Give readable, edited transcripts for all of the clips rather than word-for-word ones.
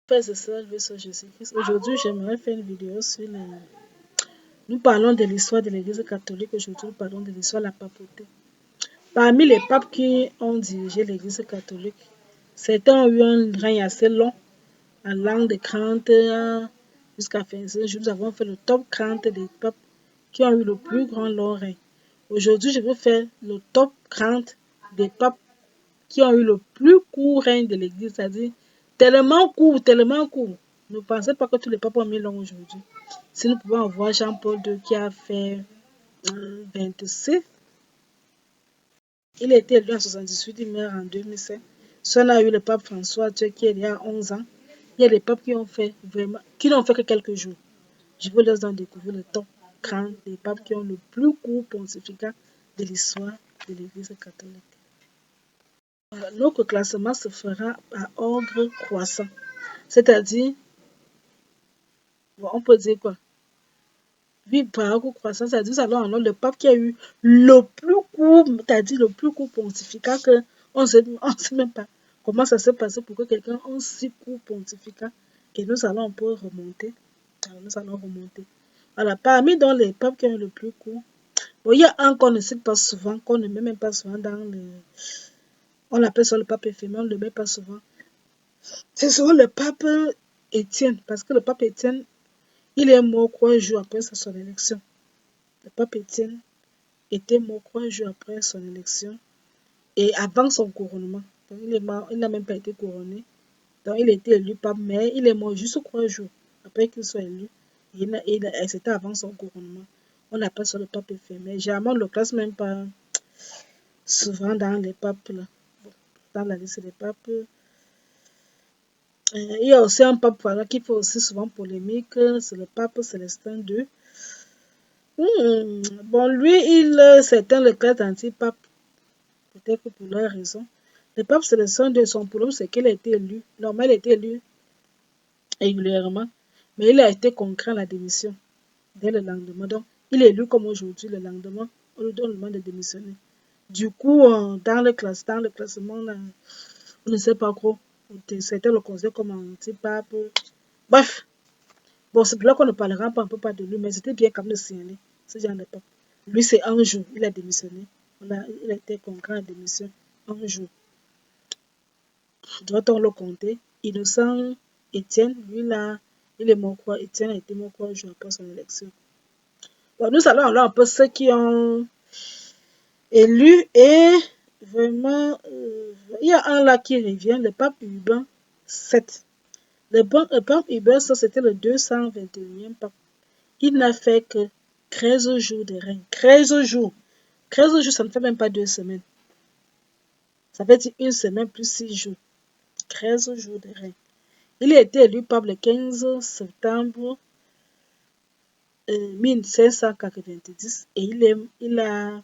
Frères et sœurs, loué soit Jésus-Christ. Aujourd'hui, j'aimerais faire une vidéo sur les... Nous parlons de l'histoire de l'Église catholique. Aujourd'hui, nous parlons de l'histoire de la papauté. Parmi les papes qui ont dirigé l'Église catholique, certains ont eu un règne assez long, allant de 40 jusqu'à 25 jours. Nous avons fait le top 40 des papes qui ont eu le plus grand long règne. Aujourd'hui, je vais faire le top 40 des papes qui ont eu le plus court règne de l'Église, c'est-à-dire tellement court, tellement court. Ne pensez pas que tous les papes ont mis long aujourd'hui. Si nous pouvons voir Jean-Paul II qui a fait 26, il a été élu en 78, il meurt en 2007. Soit on a eu le pape François qui est né à 11 ans. Il y a des papes qui ont fait vraiment, qui n'ont fait que quelques jours. Je vous laisse donc découvrir le top 30 des papes qui ont le plus court pontificat de l'histoire de l'Église catholique. Voilà, notre classement se fera à ordre croissant. C'est-à-dire, bon, on peut dire quoi? Oui, par ordre croissant, c'est-à-dire, nous allons alors le pape qui a eu le plus court, c'est-à-dire le plus court pontificat que on ne sait même pas comment ça s'est passé pour que quelqu'un ait un si court pontificat. Et nous allons un peu remonter. Alors, nous allons remonter. Voilà, parmi dans les papes qui ont eu le plus court, bon, il y a un qu'on ne cite pas souvent, qu'on ne met même pas souvent dans le... On l'appelle ça le pape éphémère, on ne le met pas souvent. C'est souvent le pape Étienne, parce que le pape Étienne, il est mort 3 jours après son élection. Le pape Étienne était mort 3 jours après son élection et avant son couronnement. Donc, il est mort, il n'a même pas été couronné. Donc, il a été élu pape, mais il est mort juste 3 jours après qu'il soit élu. Et c'était avant son couronnement. On appelle ça le pape éphémère. Généralement, on ne le classe même pas souvent dans les papes, là. Dans la liste des papes. Il y a aussi un pape voilà, qui fait aussi souvent polémique, c'est le pape Célestin II. Bon, lui, certains le classent anti-pape, peut-être pour leur raison. Le pape Célestin II, son problème, c'est qu'il a été élu. Normalement, il a été élu régulièrement, mais il a été contraint à la démission dès le lendemain. Donc, il est élu comme aujourd'hui, le lendemain, on lui donne le demande de démissionner. Du coup, dans le classement, là, on ne sait pas trop. Certains le considèrent comme anti-pape. Bref, bon, c'est pour là qu'on ne parlera pas un peu pas de lui, mais c'était bien quand même de signaler ce genre de pape. Lui, c'est un jour, il a démissionné. Il a été contraint à démission un jour. Doit-on le compter? Innocent Étienne, lui là, il est mort quoi? Étienne a été mort 3 jours après son élection. Bon, nous allons alors un peu ceux qui ont élu et vraiment, il y a un là qui revient, le pape Urbain VII. Le pape Urbain, ça c'était le 221e pape. Il n'a fait que 13 jours de règne. 13 jours. 13 jours, ça ne fait même pas 2 semaines. Ça fait dire 1 semaine plus 6 jours. 13 jours de règne. Il a été élu pape le 15 septembre 1590 et il a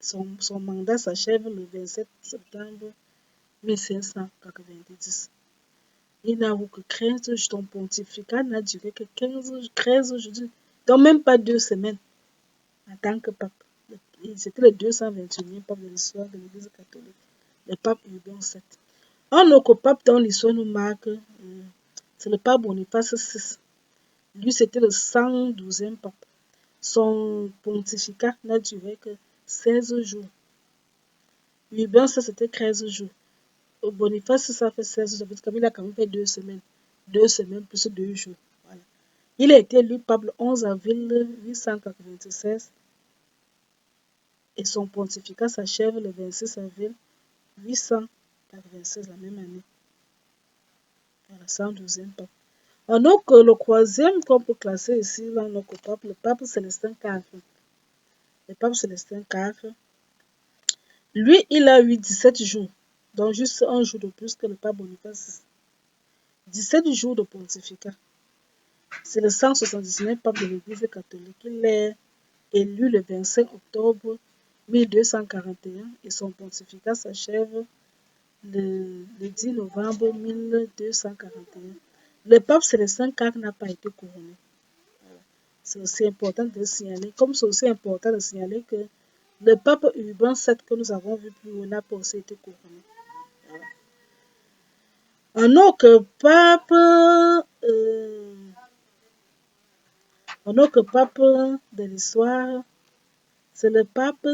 son mandat s'achève le 27 septembre 1590. Il n'a eu que 13 jours. Son pontificat n'a duré que 13 jours. Donc même pas 2 semaines en tant que pape. C'était le 221e pape de l'histoire de l'Église catholique, le pape Urbain VII. Un autre pape dont l'histoire nous marque, c'est le pape Boniface VI. Lui, c'était le 112e pape. Son pontificat n'a duré que 16 jours. Urbain VII, c'était 13 jours. Boniface, ça fait 16 jours, parce qu'il a quand même fait 2 semaines. 2 semaines plus 2 jours. Voilà. Il a été élu pape le 11 avril 896 et son pontificat s'achève le 26 avril 896, la même année. Voilà, 112e pape. Donc, le troisième qu'on peut classer ici dans notre pape, le pape Célestin IV. Le pape Célestin IV, lui, il a eu 17 jours, donc juste un jour de plus que le pape Boniface. 17 jours de pontificat. C'est le 179e pape de l'Église catholique. Il est élu le 25 octobre 1241 et son pontificat s'achève le 10 novembre 1241. Le pape Célestin IV n'a pas été couronné. C'est aussi important de signaler, comme c'est aussi important de signaler que le pape Urbain VII que nous avons vu plus haut n'a pas aussi été couronné. Voilà. Un autre pape, de l'histoire, c'est le pape,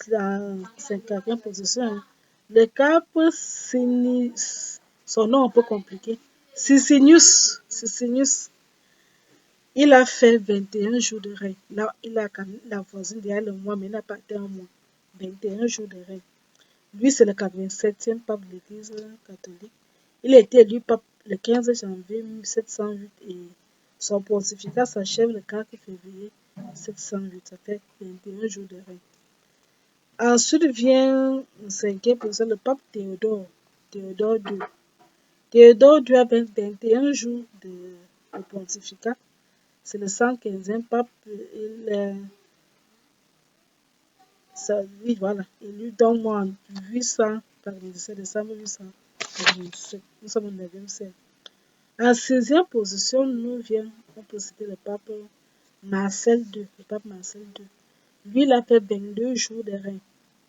la 54e position, hein. Le pape son nom un peu compliqué, Sicinius, il a fait 21 jours de règne. Là, il a quand même la voisine derrière le mois, mais il n'a pas été un mois. 21 jours de règne. Lui, c'est le 87e pape de l'Église catholique. Il a été élu pape le 15 janvier 1708 et son pontificat s'achève le 4 février 1708. Ça fait 21 jours de règne. Ensuite vient le 5e position, le pape Théodore II. Théodore II a 21 jours de pontificat. C'est le 115e pape. Oui, voilà, élu donc moi en 897 décembre 897. Nous sommes au 9e siècle. En 6e position, on peut citer le pape Marcel II. Le pape Marcel II. Lui, il a fait 22 jours de règne.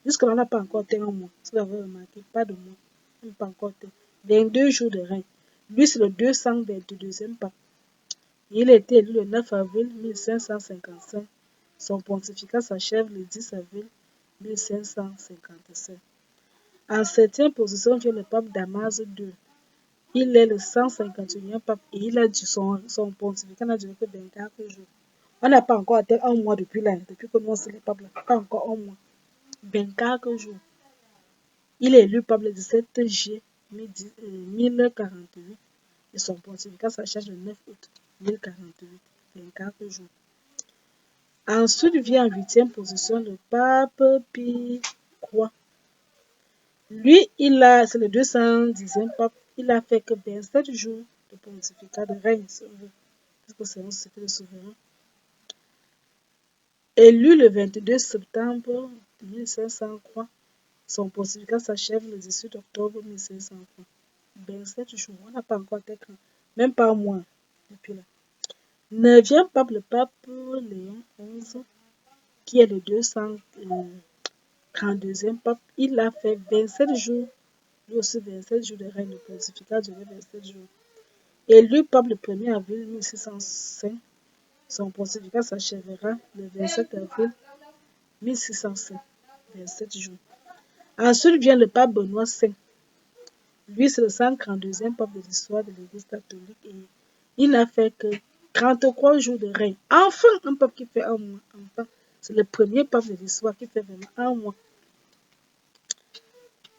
Jusque-là, on n'a pas encore été un mois. Si vous avez remarqué, pas de mois. On n'a pas encore été. 22 jours de règne. Lui, c'est le 222e pape. Il a été élu le 9 avril 1555. Son pontificat s'achève le 10 avril 1557. En 7e position vient le pape Damas II. Il est le 151e pape et il a son pontificat n'a duré que 24 jours. On n'a pas encore atteint un mois depuis que nous sommes les papes là. Pas encore un mois. 24 jours. Il est élu pape le 17 juillet 1048 et son pontificat s'achève le 9 août 1048. 24 jours. Ensuite vient en 8e position le pape Pie III. Lui, c'est le 210e pape. Il a fait que 27 jours de pontificat de règne, parce que c'est un secret de souverain. Élu le 22 septembre 1503, son pontificat s'achève le 18 octobre 1503. 27 jours, on n'a pas encore été grand, même pas un mois depuis là. 9e pape, le pape Léon XI, qui est le 232e pape, il a fait 27 jours, lui aussi 27 jours de règne, le pontificat duré 27 jours. Élu pape le 1er avril 1605, son pontificat s'achèvera le 27 avril 1605, 27 jours. Ensuite vient le pape Benoît V. Lui, c'est le 132e pape de l'histoire de l'Église catholique et il n'a fait que 33 jours de règne. Enfin, un pape qui fait un mois. Enfin, c'est le premier pape de l'histoire qui fait vraiment un mois.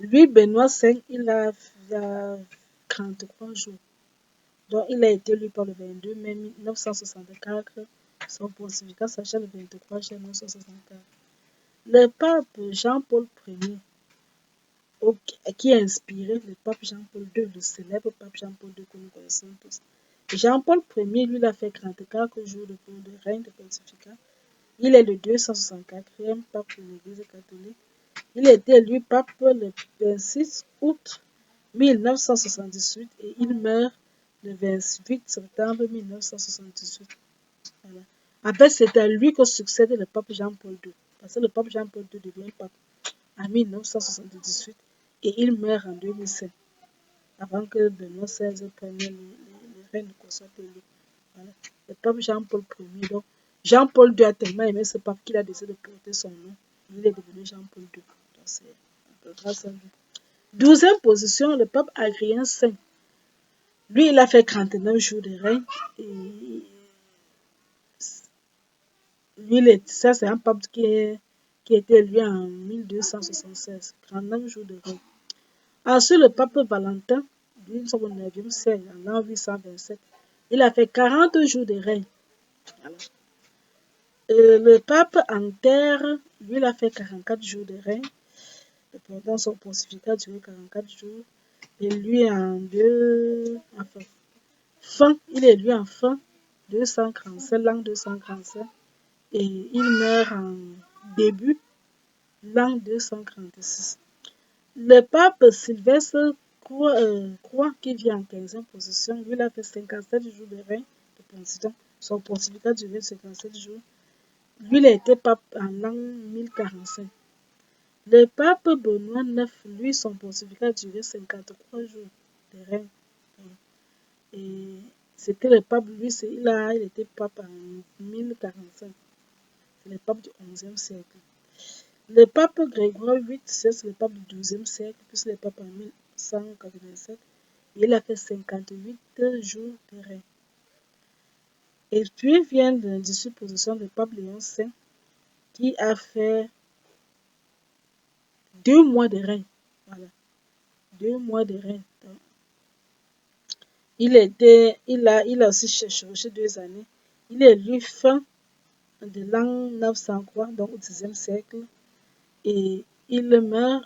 Lui, Benoît V, il a 33 jours. Donc, il a été élu par le 22 mai 1964. Son pontificat s'achève le 23 juin 1964. Le pape Jean-Paul Ier, qui a inspiré le pape Jean-Paul II, le célèbre pape Jean-Paul II que nous connaissons tous. Jean-Paul Ier, lui, il a fait 34 jours de règne de pontificat. Il est le 264e pape de l'Église catholique. Il a été élu pape le 26 août 1978 et il meurt le 28 septembre 1978. Voilà. En fait, c'est à lui que succède le pape Jean-Paul II. Parce que le pape Jean-Paul II devient pape en 1978 et il meurt en 2007, avant que Benoît XVI prenne le règne qu'on soit élu. Voilà. Le pape Jean-Paul Ier. Donc, Jean-Paul II a tellement aimé ce pape qu'il a décidé de porter son nom. Il est devenu Jean-Paul II. Donc, c'est un peu grâce à lui. 12e position, le pape Adrien V. Lui, il a fait 39 jours de règne. Et lui, ça, c'est un pape qui a été élu en 1276. 39 jours de règne. Ensuite, le pape Valentin, lui, nous sommes au 9e siècle, en l'an 827. Il a fait 40 jours de règne. Voilà. Le pape Anter, lui, il a fait 44 jours de règne. Pendant son pontificat duré 44 jours. Et lui, il est élu en fin 237, l'an 237. Et il meurt en début l'an 236. Le pape Sylvestre Croix, qui vient en 15e position, lui, il a fait 57 jours de règne de pontificat. Son pontificat durait 57 jours. Lui, il a été pape en l'an 1045. Le pape Benoît IX, lui, son pontificat durait 53 jours de règne. Et c'était le pape, lui, il était pape en 1045. C'est le pape du 11e siècle. Le pape Grégoire VIII, c'est le pape du 12e siècle, puis c'est le pape en 1187. Il a fait 58 jours de règne. Et puis vient la disposition du pape Léon V, qui a fait 2 mois de règne. Voilà, 2 mois de règne. Donc, il a aussi cherché 2 années. Il est élu fin de l'an 903, donc au 10e siècle, et il meurt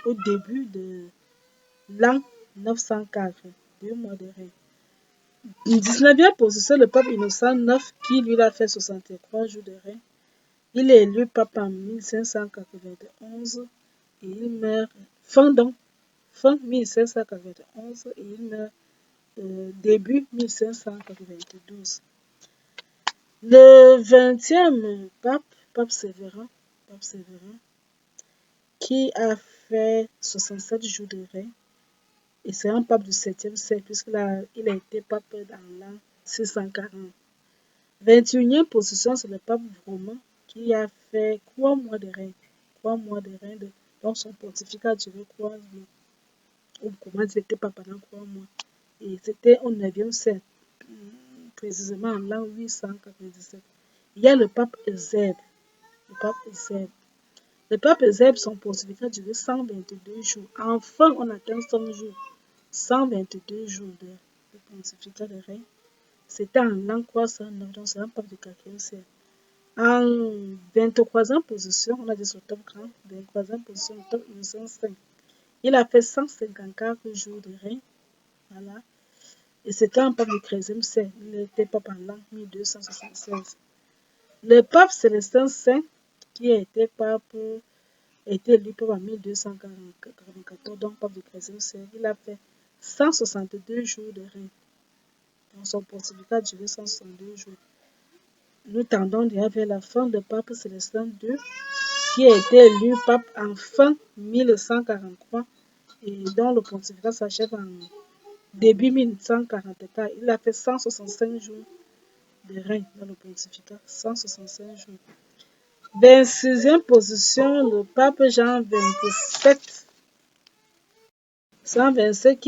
au début de l'an 904, 2 mois de règne. 19e position, le pape Innocent IX, qui lui a fait 63 jours de règne. Il est élu pape en 1591 et il meurt fin 1591 et il meurt début 1592. Le 20e pape Séverin, qui a fait 67 jours de règne, et c'est un pape du 7e siècle, puisqu'il a été pape dans l'an 640. 21e position, c'est le pape romain, qui a fait 3 mois de règne. 3 mois de règne, donc son pontificat a duré 3 mois. Ou comment dire, c'était pas pendant 3 mois. Et c'était au 9e siècle, précisément en l'an 897. Il y a le pape Eusèbe. Le pape Eusèbe, son pontificat a duré 122 jours. Enfin, on atteint 100 jours. 122 jours de pontificat de règne. C'était en l'an 309, donc c'est un pape du 4e siècle. En 23e position, on a dit sur le top grand, 23e position, le top Innocent V. Il a fait 154 jours de règne. Voilà. Et c'était un pape du 13e siècle. Il était pape en l'an 1276. Le pape Célestin V, qui a été élu pape en 1244, donc pape du 13e siècle, il a fait 162 jours de règne. Donc son pontificat a duré 162 jours. Nous tendons déjà vers la fin de pape Célestin II, qui a été élu pape en fin 1143 et dont le pontificat s'achève en début 1144. Il a fait 165 jours de règne dans le pontificat. 165 jours. 26e position, le pape Jean 27. 127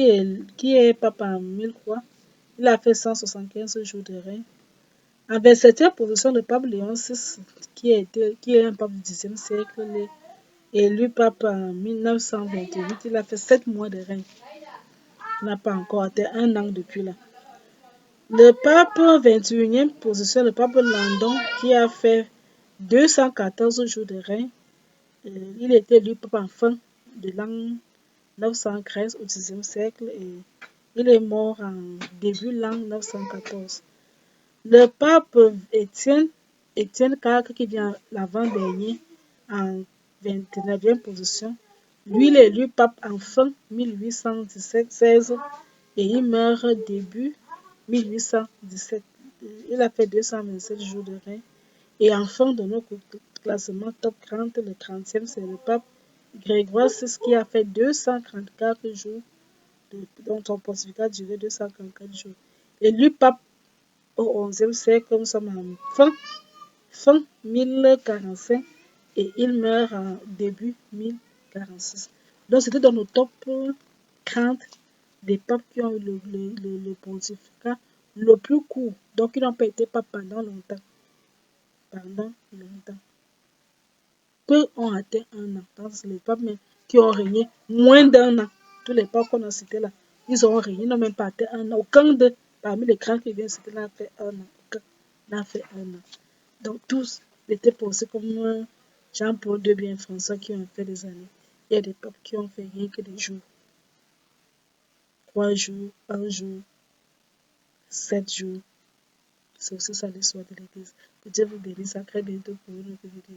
qui est pape en 1003. Il a fait 175 jours de règne. En 27e position, le pape Léon VI, qui est un pape du 10e siècle, élu pape en 1928. Il a fait 7 mois de règne. Il n'a pas encore atteint 1 an depuis là. Le pape 21e position, le pape Landon, qui a fait 214 jours de règne. Il était élu pape en fin de l'an 913 au 10e siècle et il est mort en début l'an 914. Le pape Étienne IV, qui vient l'avant-dernier en 29e position, lui il est élu pape en fin 1816 et il meurt début 1817. Il a fait 227 jours de règne. Et enfin, de notre classement top 30, le 30e, c'est le pape Grégoire VI qui a fait 234 jours, dont son pontificat a duré 234 jours. Élu pape au 11e siècle, comme nous sommes en fin 1045 et il meurt en début 1046. Donc c'était dans le top 30 des papes qui ont eu le pontificat le plus court. Donc ils n'ont pas été papes pendant longtemps. Peu ont atteint 1 an. Donc c'est les papes qui ont régné moins d'1 an. Tous les papes qu'on a cités là, ils ont régné, ils n'ont même pas atteint 1 an. Aucun de parmi les grands qui viennent citer n'a fait 1 an. Aucun n'a fait 1 an. Donc tous étaient pensés comme Jean-Paul II, bien François, qui ont fait des années. Il y a des papes qui ont fait rien que des jours. 3 jours, 1 jour, 7 jours. C'est aussi ça l'histoire de l'Église. Que Dieu vous bénisse. À très bientôt pour une autre vidéo.